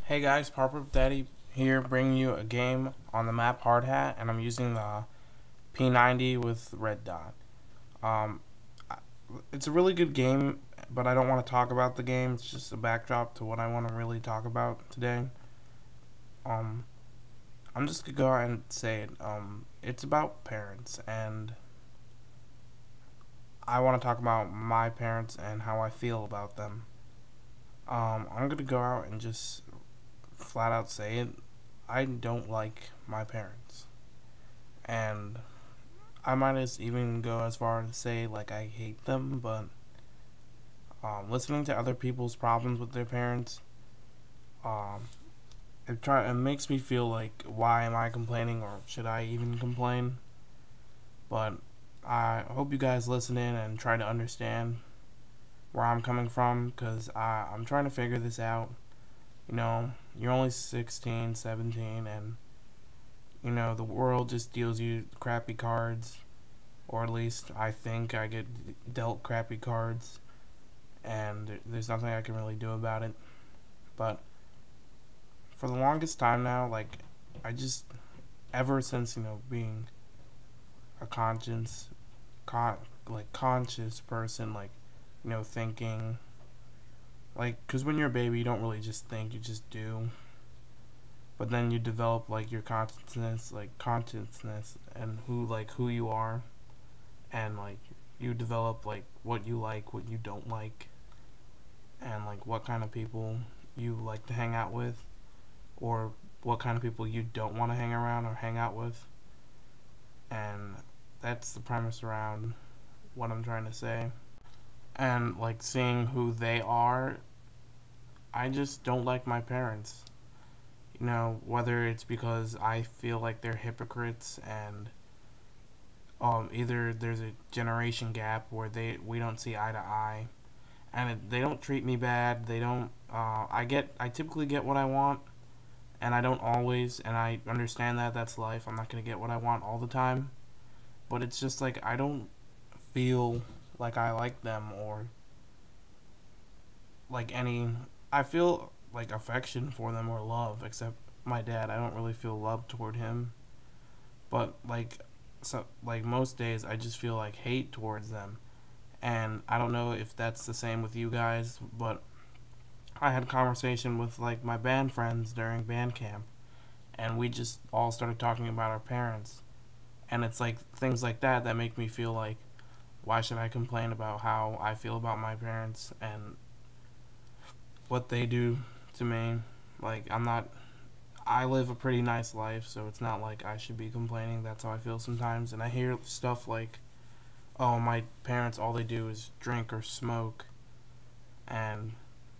Hey guys, Harper Daddy here, bringing you a game on the map Hard Hat, and I'm using the P90 with Red Dot. Um, it's a really good game, but I don't want to talk about the game. It's just a backdrop to what I want to really talk about today. Um, I'm just gonna go ahead and say it. It's about parents, and I want to talk about my parents and how I feel about them. I'm gonna go out and just flat out say it. I don't like my parents. And I might as even go as far as to say like I hate them, but listening to other people's problems with their parents, um, it makes me feel like why am I complaining or should I even complain? But I hope you guys listen in and try to understand where I'm coming from because I'm trying to figure this out. You know, you're only 16, 17, and you know the world just deals you crappy cards, or at least I think I get dealt crappy cards, and there's nothing I can really do about it. But for the longest time now, like I just ever since being a conscious person, like thinking, like because when you're a baby, you don't really just think, you just do. But then you develop like your consciousness, and who you are, and like you develop like what you don't like, and like what kind of people you like to hang out with, or what kind of people you don't want to hang around or hang out with. And that's the premise around what I'm trying to say. And like seeing who they are, I just don't like my parents. Whether it's because I feel like they're hypocrites, and either there's a generation gap where we don't see eye to eye, and they don't treat me bad. They don't. I typically get what I want, and I don't always, and I understand that that's life. I'm not gonna get what I want all the time, but it's just like I don't feel like I like them, or like any. I feel like affection for them or love, except my dad. I don't really feel love toward him, but like most days, I just feel like hate towards them. And I don't know if that's the same with you guys, but I had a conversation with like my band friends during band camp, and we just all started talking about our parents. And it's like things like that that make me feel like, why should I complain about how I feel about my parents and what they do to me? Like, I live a pretty nice life, so it's not like I should be complaining. That's how I feel sometimes. And I hear stuff like, oh, my parents, all they do is drink or smoke. And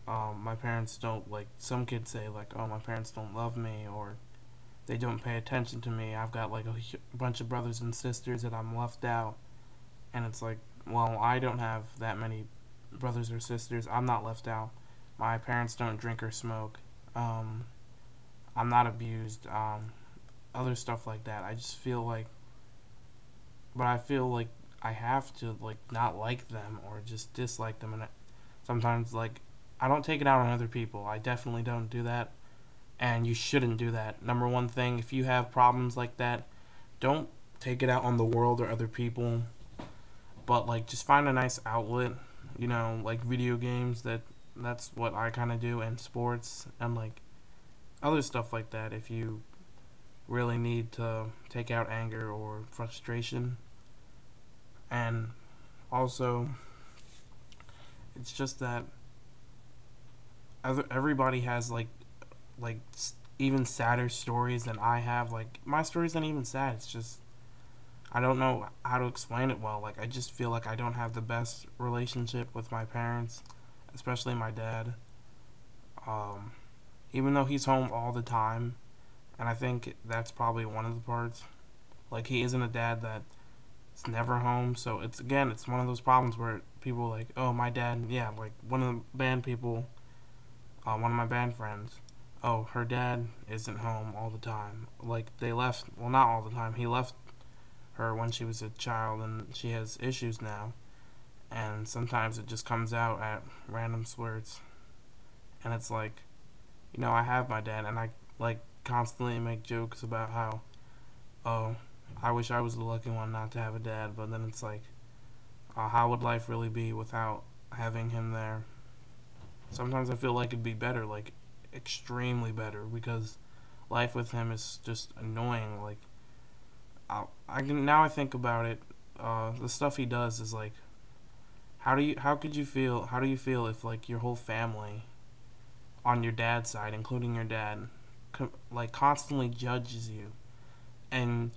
my parents don't, like, some kids say, like, oh, my parents don't love me, or they don't pay attention to me. I've got, like, a bunch of brothers and sisters that I'm left out. And it's like, well, I don't have that many brothers or sisters. I'm not left out. My parents don't drink or smoke. I'm not abused. Other stuff like that. I just feel like, but I feel like I have to like not like them or just dislike them, and sometimes like I don't take it out on other people. I definitely don't do that, and you shouldn't do that. Number one thing, if you have problems like that, don't take it out on the world or other people, but like just find a nice outlet. Like video games. That's what I kind of do, and sports, and like other stuff like that. If you really need to take out anger or frustration. And also, it's just that everybody has like even sadder stories than I have. Like my story's not even sad. It's just I don't know how to explain it well. Like I just feel like I don't have the best relationship with my parents, especially my dad. Um, Even though he's home all the time, and I think that's probably one of the parts. Like he isn't a dad that it's never home. So it's one of those problems where people are like, oh, my dad, yeah, like one of the band people, one of my band friends, oh, her dad isn't home all the time. Like they left, well, not all the time. He left her when she was a child, and she has issues now. And sometimes it just comes out at random swerts, and it's like I have my dad, and I like constantly make jokes about how, oh, I wish I was the lucky one not to have a dad, but then it's like, how would life really be without having him there? Sometimes I feel like it'd be better, like extremely better, because life with him is just annoying. Like, I can now I think about it, the stuff he does is like, how do you feel if like your whole family on your dad's side, including your dad, like constantly judges you? And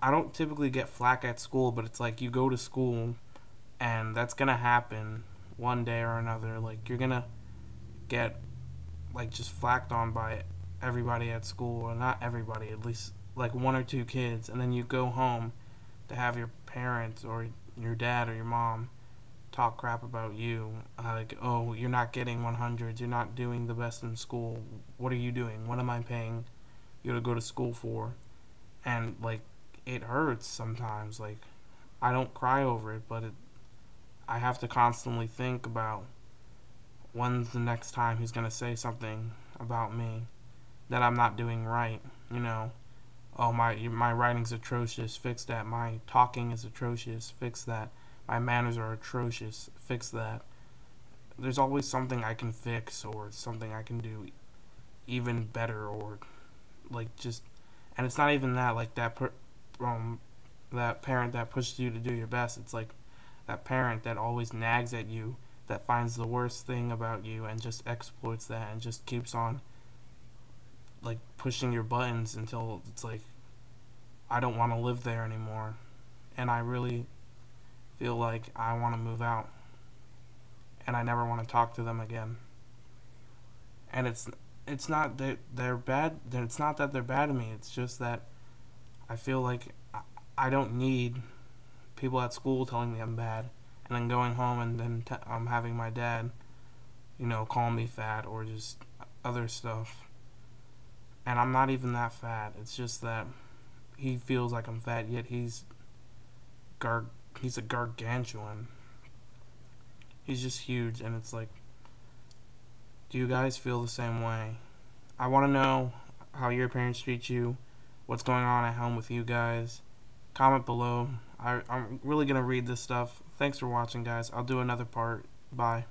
I don't typically get flack at school, but it's like you go to school and that's gonna happen one day or another. Like you're gonna get like just flacked on by everybody at school, or not everybody, at least like one or two kids, and then you go home to have your parents or your dad or your mom talk crap about you, like, oh, you're not getting 100s, you're not doing the best in school, what are you doing, what am I paying you to go to school for? And like it hurts sometimes. Like I don't cry over it, but I have to constantly think about when's the next time he's gonna say something about me that I'm not doing right. You know, oh, my writing's atrocious, fix that. My talking is atrocious, fix that. My manners are atrocious, fix that. There's always something I can fix, or something I can do even better, or like just. And it's not even that, like that parent that pushes you to do your best. It's like that parent that always nags at you, that finds the worst thing about you and just exploits that and just keeps on like pushing your buttons until it's like, I don't want to live there anymore, and I really feel like I want to move out, and I never want to talk to them again. And it's not that they're bad. It's not that they're bad to me. It's just that I feel like I don't need people at school telling me I'm bad, and then going home and then I'm having my dad, call me fat or just other stuff. And I'm not even that fat. It's just that he feels like I'm fat, yet gar he's a gargantuan. He's just huge, and it's like, do you guys feel the same way? I want to know how your parents treat you, what's going on at home with you guys. Comment below. I'm really going to read this stuff. Thanks for watching, guys. I'll do another part. Bye.